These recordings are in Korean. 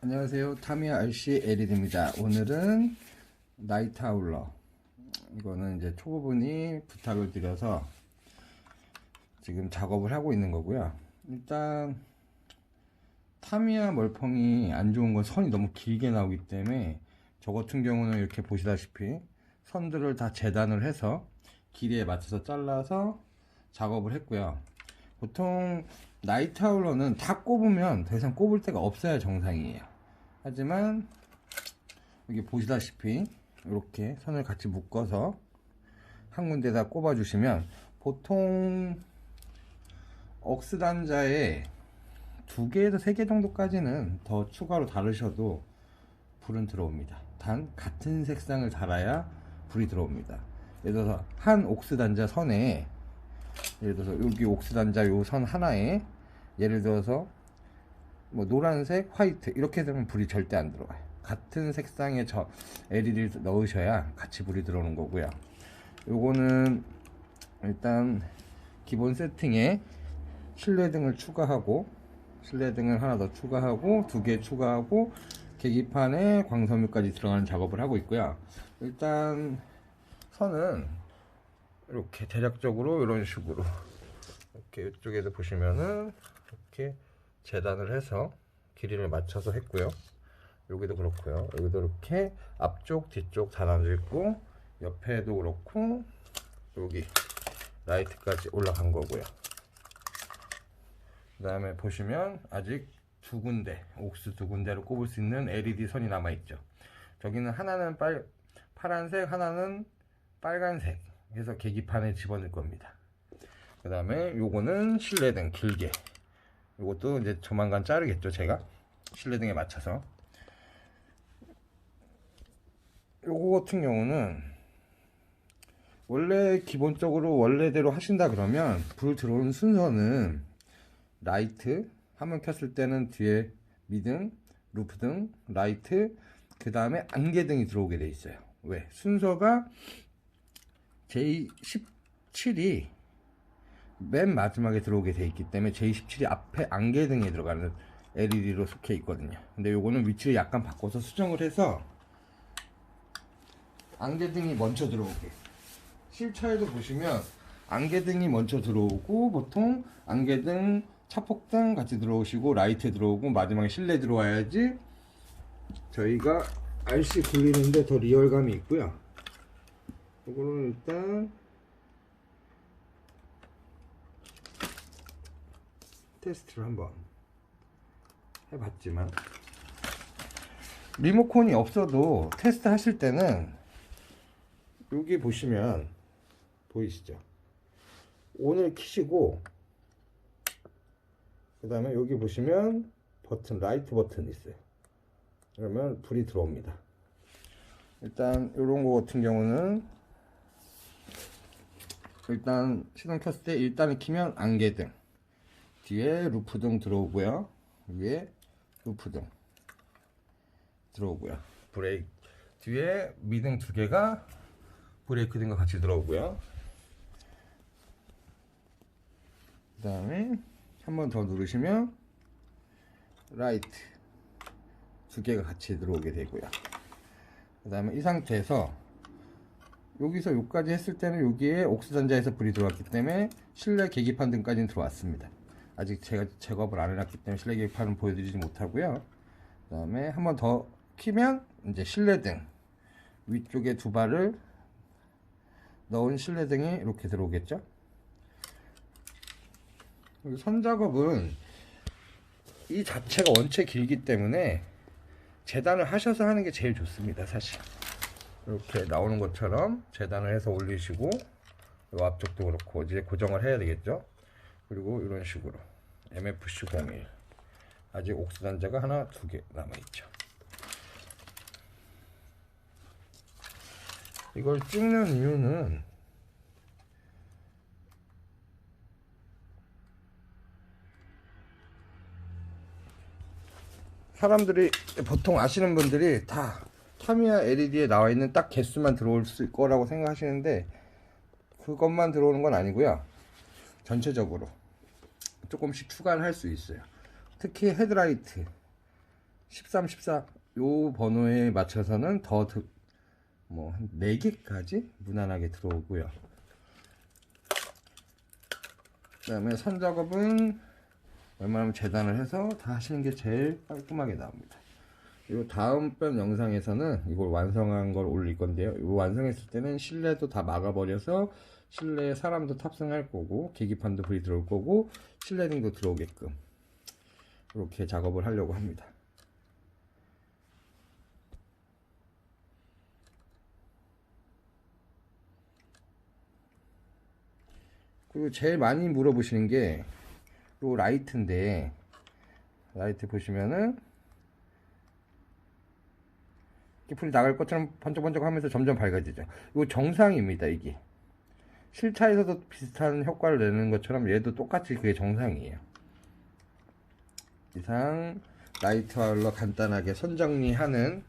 안녕하세요. 타미야 RC LED입니다. 오늘은 나이트 아울러, 이거는 이제 초보분이 부탁을 드려서 지금 작업을 하고 있는 거고요. 일단 타미야 멀펑이 안 좋은 건 선이 너무 길게 나오기 때문에 저 같은 경우는 이렇게 보시다시피 선들을 다 재단을 해서 길이에 맞춰서 잘라서 작업을 했고요. 보통 나이트 아울러는 다 꼽으면 더 이상 꼽을 데가 없어야 정상이에요. 하지만 여기 보시다시피 이렇게 선을 같이 묶어서 한 군데다 꼽아 주시면, 보통 억스 단자에 2개에서 3개 정도까지는 더 추가로 달으셔도 불은 들어옵니다. 단 같은 색상을 달아야 불이 들어옵니다. 예를 들어서 한 옥스 단자 선에, 예를 들어서 여기 옥스 단자 요 선 하나에 예를 들어서 뭐 노란색, 화이트 이렇게 되면 불이 절대 안 들어와요. 같은 색상의 저 LED를 넣으셔야 같이 불이 들어오는 거고요. 요거는 일단 기본 세팅에 실내등을 추가하고, 실내등을 하나 더 추가하고 2개 추가하고 계기판에 광섬유까지 들어가는 작업을 하고 있고요. 일단 선은 이렇게 대략적으로 이런 식으로 이렇게 이쪽에도 보시면은 이렇게 재단을 해서 길이를 맞춰서 했고요. 여기도 그렇고요. 여기도 이렇게 앞쪽 뒤쪽 다 나눠져 있고, 옆에도 그렇고 여기 라이트까지 올라간 거고요. 그 다음에 보시면 아직 2군데, 옥스 2군데로 꼽을 수 있는 LED 선이 남아 있죠. 저기는 하나는 파란색, 하나는 빨간색 해서 계기판에 집어넣을 겁니다. 그 다음에 요거는 실내등 길게, 요것도 이제 조만간 자르겠죠, 제가 실내등에 맞춰서. 요거 같은 경우는 원래 기본적으로 원래대로 하신다 그러면 불 들어오는 순서는 라이트 화면 켰을 때는 뒤에 미등, 루프등, 라이트, 그 다음에 안개등이 들어오게 돼 있어요. 왜? 순서가 J17이 맨 마지막에 들어오게 돼 있기 때문에 J17이 앞에 안개등에 들어가는 LED로 속해 있거든요. 근데 요거는 위치를 약간 바꿔서 수정을 해서 안개등이 먼저 들어오게, 실차에도 보시면 안개등이 먼저 들어오고, 보통 안개등, 차폭등 같이 들어오시고 라이트 들어오고 마지막에 실내 들어와야지 저희가 RC 굴리는데 더 리얼감이 있고요. 이거는 일단 테스트를 한번 해봤지만, 리모컨이 없어도 테스트 하실 때는 여기 보시면 보이시죠? ON을 키시고, 그 다음에 여기 보시면 버튼, 라이트 버튼이 있어요. 그러면 불이 들어옵니다. 일단 이런 거 같은 경우는 일단 시동 켰을 때 일단은 키면 안개등, 뒤에 루프등 들어오고요, 위에 루프등 들어오고요, 브레이크 뒤에 미등 2개가 브레이크 등과 같이 들어오고요. 그 다음에 한 번 더 누르시면 라이트 2개가 같이 들어오게 되고요. 그 다음에 이 상태에서 여기서 여기까지 했을 때는 여기에 옥스 단자에서 불이 들어왔기 때문에 실내 계기판 등까지는 들어왔습니다. 아직 제가 작업을 안 해놨기 때문에 실내 계기판은 보여드리지 못하고요. 그 다음에 한 번 더 키면 이제 실내등 위쪽에 2발을 넣은 실내등이 이렇게 들어오겠죠. 선 작업은 이 자체가 원체 길기 때문에 재단을 하셔서 하는 게 제일 좋습니다. 사실 이렇게 나오는 것처럼 재단을 해서 올리시고, 이 앞쪽도 그렇고 이제 고정을 해야 되겠죠. 그리고 이런 식으로 MFC01 아직 옥스 단자가 하나 2개 남아있죠. 이걸 찍는 이유는 사람들이 보통 아시는 분들이 다 타미야 LED에 나와 있는 딱 개수만 들어올 거라고 생각하시는데 그것만 들어오는 건 아니고요. 전체적으로 조금씩 추가를 할 수 있어요. 특히 헤드라이트 13, 14 요 번호에 맞춰서는 더 뭐 한 4개까지 무난하게 들어오고요. 그 다음에 선 작업은 웬만하면 재단을 해서 다 하시는 게 제일 깔끔하게 나옵니다. 요 다음번 영상에서는 이걸 완성한 걸 올릴 건데요. 이 완성했을 때는 실내도 다 막아버려서 실내에 사람도 탑승할 거고 계기판도 불이 들어올 거고 실내등도 들어오게끔 이렇게 작업을 하려고 합니다. 그리고 제일 많이 물어보시는 게 요 라이트인데, 라이트 보시면은 불이 나갈 것처럼 번쩍번쩍 하면서 점점 밝아지죠. 이거 정상입니다. 이게 실차에서도 비슷한 효과를 내는 것처럼 얘도 똑같이 그게 정상이에요. 이상 라이트 하울러 간단하게 선정리하는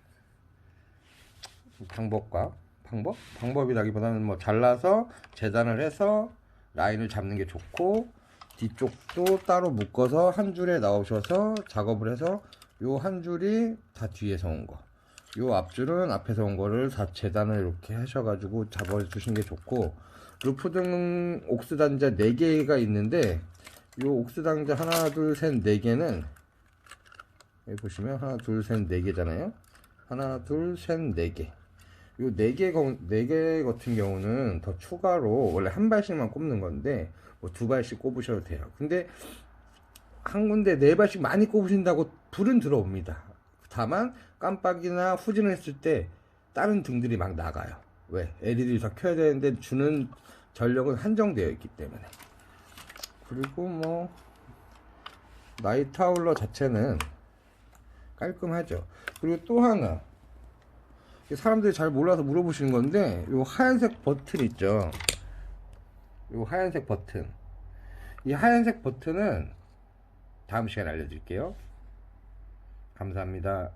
방법이라기보다는 뭐 잘라서 재단을 해서 라인을 잡는 게 좋고, 뒤쪽도 따로 묶어서 한 줄에 나오셔서 작업을 해서 요 한 줄이 다 뒤에서 온 거, 요 앞줄은 앞에서 온 거를 다 재단을 이렇게 하셔가지고 잡아주시는 게 좋고, 루프등 옥스 단자 4개가 있는데 요 옥스 단자 하나 둘 셋 4개는 여기 보시면 하나 둘 셋 4개잖아요. 하나 둘 셋 4개, 요 4개 같은 경우는 더 추가로 원래 한 발씩만 꼽는 건데 뭐 2발씩 꼽으셔도 돼요. 근데 한 군데 4발씩 많이 꼽으신다고 불은 들어옵니다. 다만 깜빡이나 후진을 했을 때 다른 등들이 막 나가요. 왜? LED를 다 켜야 되는데 주는 전력은 한정되어 있기 때문에. 그리고 뭐 나이트 하울러 자체는 깔끔하죠. 그리고 또 하나, 사람들이 잘 몰라서 물어보시는 건데, 요 하얀색 버튼 있죠. 요 하얀색 버튼, 이 하얀색 버튼은 다음 시간에 알려드릴게요. 감사합니다.